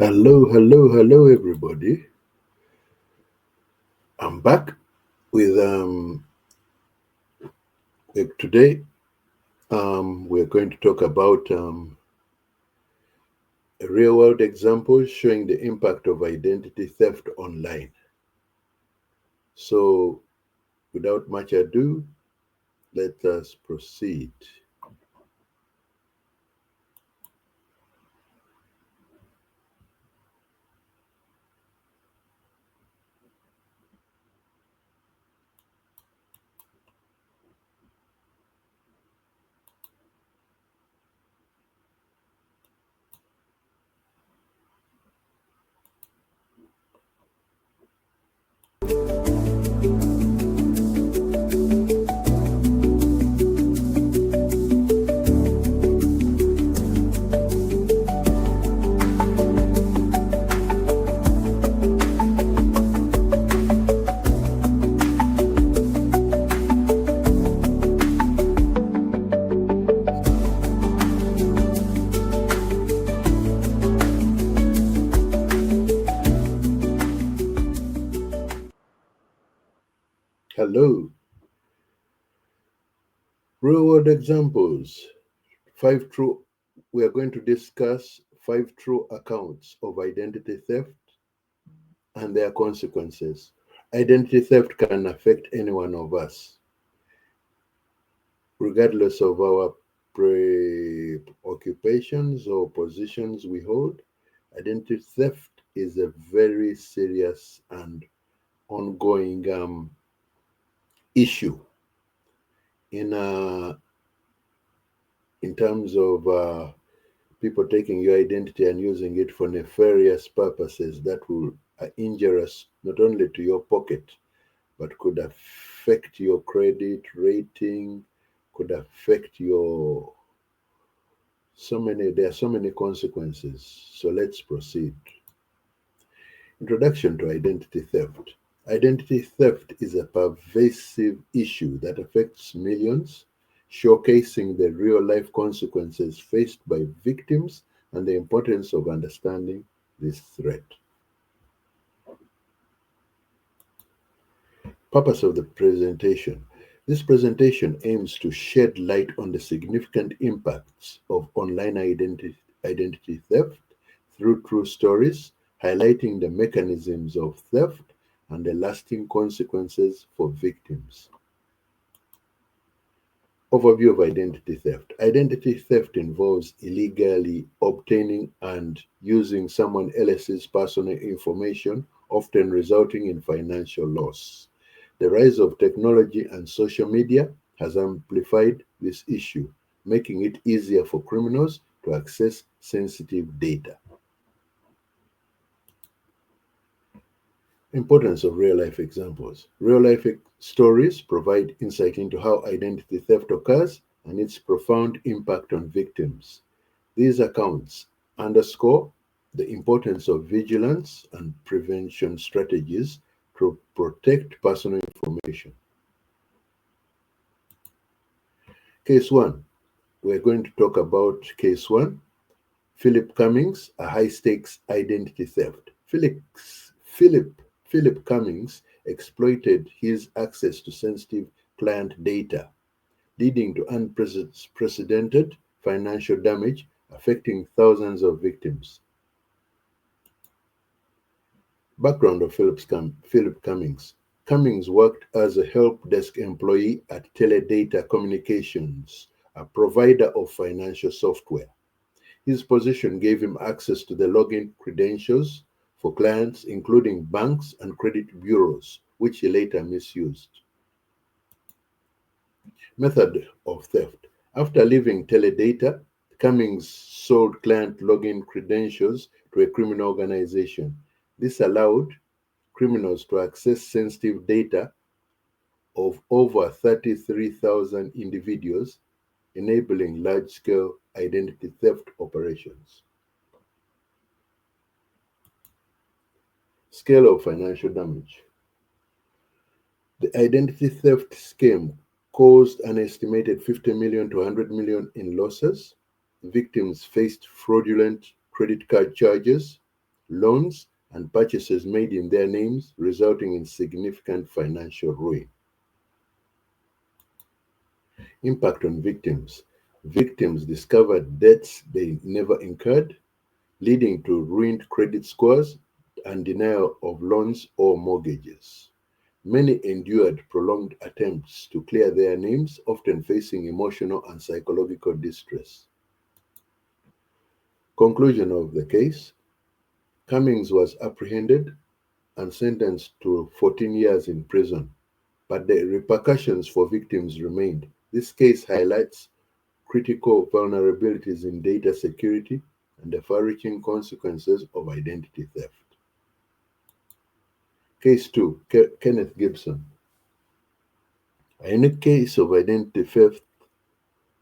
Hello, everybody. I'm back with today. We're going to talk about a real-world example showing the impact of identity theft online. So, without much ado, let us proceed. Hello. Real-world examples. We are going to discuss 5 true accounts of identity theft and their consequences. Identity theft can affect any one of us, regardless of our preoccupations or positions we hold. Identity theft is a very serious and ongoing issue in terms of people taking your identity and using it for nefarious purposes that will injure us not only to your pocket, but could affect your credit rating, could affect your there are so many consequences. So let's proceed. Introduction to identity theft. Identity theft is a pervasive issue that affects millions, showcasing the real life consequences faced by victims and the importance of understanding this threat. Purpose of the presentation. This presentation aims to shed light on the significant impacts of online identity theft through true stories, highlighting the mechanisms of theft and the lasting consequences for victims. Overview of identity theft. Identity theft involves illegally obtaining and using someone else's personal information, often resulting in financial loss. The rise of technology and social media has amplified this issue, making it easier for criminals to access sensitive data. Importance of real-life examples. Real-life stories provide insight into how identity theft occurs and its profound impact on victims. These accounts underscore the importance of vigilance and prevention strategies to protect personal information. Case 1. We're going to talk about Case 1. Phillip Cummings, a high-stakes identity theft. Phillip Cummings exploited his access to sensitive client data, leading to unprecedented financial damage affecting thousands of victims. Background of Phillip Cummings. Cummings worked as a help desk employee at Teledata Communications, a provider of financial software. His position gave him access to the login credentials for clients, including banks and credit bureaus, which he later misused. Method of theft. After leaving Teledata, Cummings sold client login credentials to a criminal organization. This allowed criminals to access sensitive data of over 33,000 individuals, enabling large-scale identity theft operations. Scale of financial damage. The identity theft scheme caused an estimated 50 million to 100 million in losses. Victims faced fraudulent credit card charges, loans, and purchases made in their names, resulting in significant financial ruin. Impact on victims. Victims discovered debts they never incurred, leading to ruined credit scores and denial of loans or mortgages. Many endured prolonged attempts to clear their names, often facing emotional and psychological distress. Conclusion of the case: Cummings was apprehended and sentenced to 14 years in prison, but the repercussions for victims remained. This case highlights critical vulnerabilities in data security and the far-reaching consequences of identity theft. Case 2, Kenneth Gibson. In a case of identity theft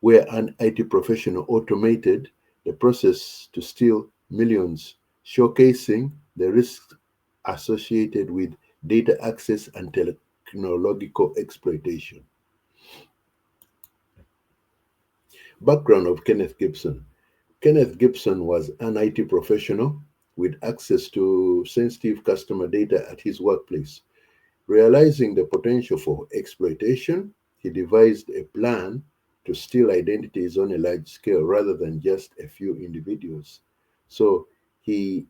where an IT professional automated the process to steal millions, showcasing the risks associated with data access and technological exploitation. Background of Kenneth Gibson. Kenneth Gibson was an IT professional with access to sensitive customer data at his workplace. Realizing the potential for exploitation, he devised a plan to steal identities on a large scale rather than just a few individuals. So he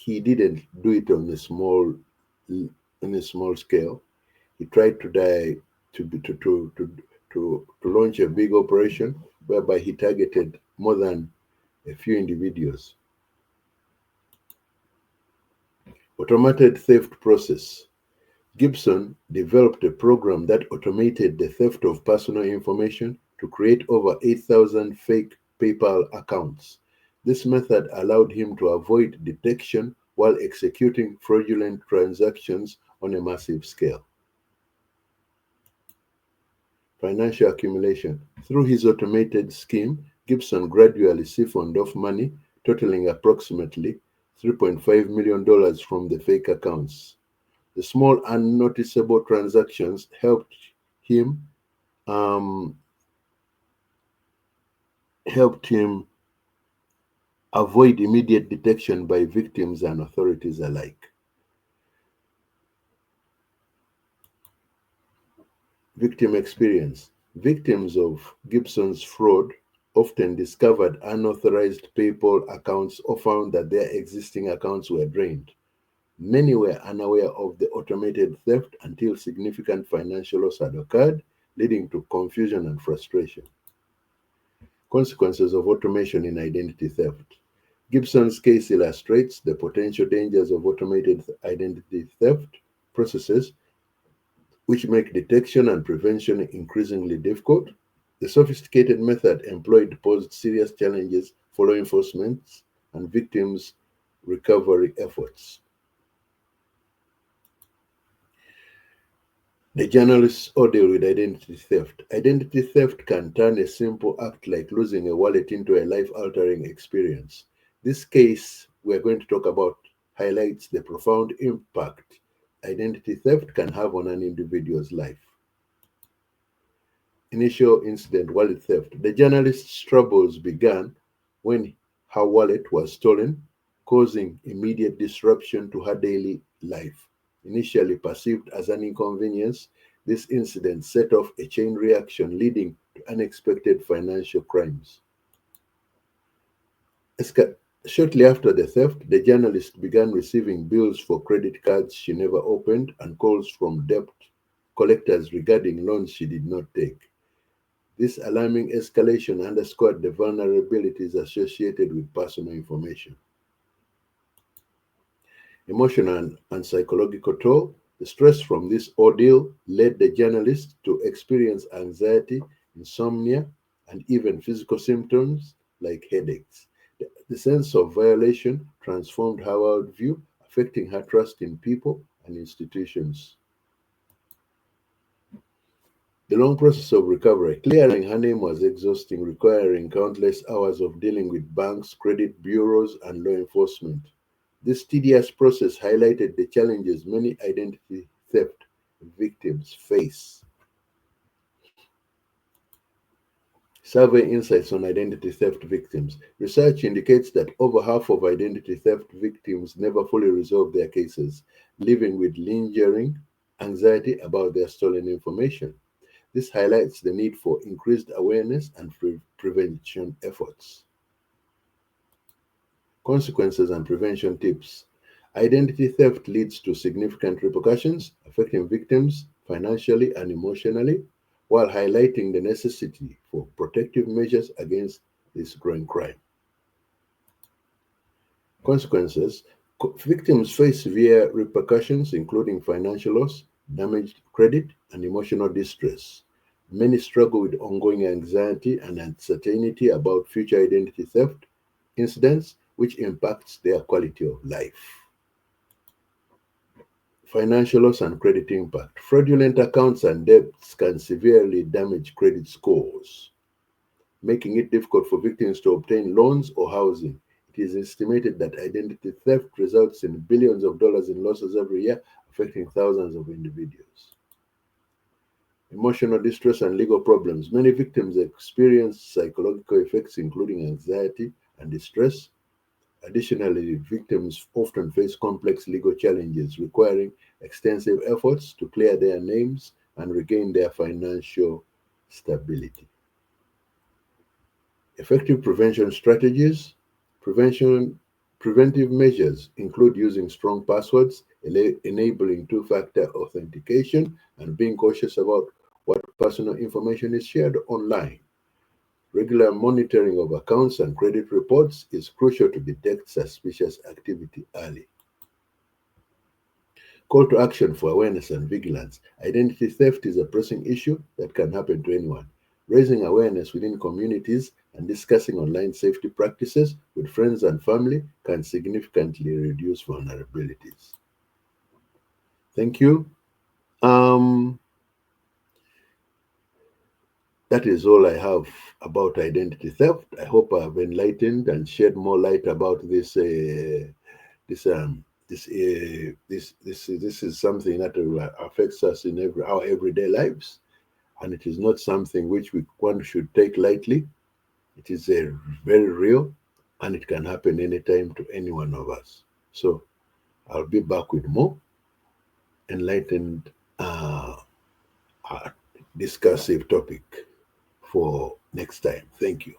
didn't do it on a small scale. He tried to die to launch a big operation whereby he targeted more than a few individuals. Automated theft process. Gibson developed a program that automated the theft of personal information to create over 8,000 fake PayPal accounts. This method allowed him to avoid detection while executing fraudulent transactions on a massive scale. Financial accumulation. Through his automated scheme, Gibson gradually siphoned off money totaling approximately $3.5 million from the fake accounts. The small unnoticeable transactions him um, helped him avoid immediate detection by victims and authorities alike. Victim experience. Victims of Gibson's fraud often discovered unauthorized PayPal accounts or found that their existing accounts were drained. Many were unaware of the automated theft until significant financial loss had occurred, leading to confusion and frustration. Consequences of automation in identity theft. Gibson's case illustrates the potential dangers of automated identity theft processes, which make detection and prevention increasingly difficult. The sophisticated method employed posed serious challenges for law enforcement and victims' recovery efforts. The journalist's ordeal with identity theft. Identity theft can turn a simple act like losing a wallet into a life-altering experience. This case we're going to talk about highlights the profound impact identity theft can have on an individual's life. Initial incident: wallet theft. The journalist's troubles began when her wallet was stolen, causing immediate disruption to her daily life. Initially perceived as an inconvenience, this incident set off a chain reaction leading to unexpected financial crimes. Shortly after the theft, the journalist began receiving bills for credit cards she never opened and calls from debt collectors regarding loans she did not take. This alarming escalation underscored the vulnerabilities associated with personal information. Emotional and psychological toll. The stress from this ordeal led the journalist to experience anxiety, insomnia, and even physical symptoms like headaches. The sense of violation transformed her worldview, affecting her trust in people and institutions. The long process of recovery. Clearing her name was exhausting, requiring countless hours of dealing with banks, credit bureaus, and law enforcement. This tedious process highlighted the challenges many identity theft victims face. Survey insights on identity theft victims. Research indicates that over half of identity theft victims never fully resolve their cases, living with lingering anxiety about their stolen information. This highlights the need for increased awareness and prevention efforts. Consequences and prevention tips. Identity theft leads to significant repercussions affecting victims financially and emotionally, while highlighting the necessity for protective measures against this growing crime. Consequences. Victims face severe repercussions, including financial loss, damaged credit, and emotional distress. Many struggle with ongoing anxiety and uncertainty about future identity theft incidents, which impacts their quality of life. Financial loss and credit impact. Fraudulent accounts and debts can severely damage credit scores, making it difficult for victims to obtain loans or housing. It is estimated that identity theft results in billions of dollars in losses every year, affecting thousands of individuals. Emotional distress and legal problems. Many victims experience psychological effects, including anxiety and distress. Additionally, victims often face complex legal challenges requiring extensive efforts to clear their names and regain their financial stability. Effective prevention strategies. Preventive measures include using strong passwords, enabling two-factor authentication, and being cautious about what personal information is shared online. Regular monitoring of accounts and credit reports is crucial to detect suspicious activity early. Call to action for awareness and vigilance. Identity theft is a pressing issue that can happen to anyone. Raising awareness within communities and discussing online safety practices with friends and family can significantly reduce vulnerabilities. Thank you. Um, that is all I have about identity theft. I hope I have enlightened and shed more light about this this is something that affects us in our everyday lives, and it is not something which one should take lightly. It is very real, and it can happen anytime to any one of us. So I'll be back with more enlightened, uh, discussive topic for next time. Thank you.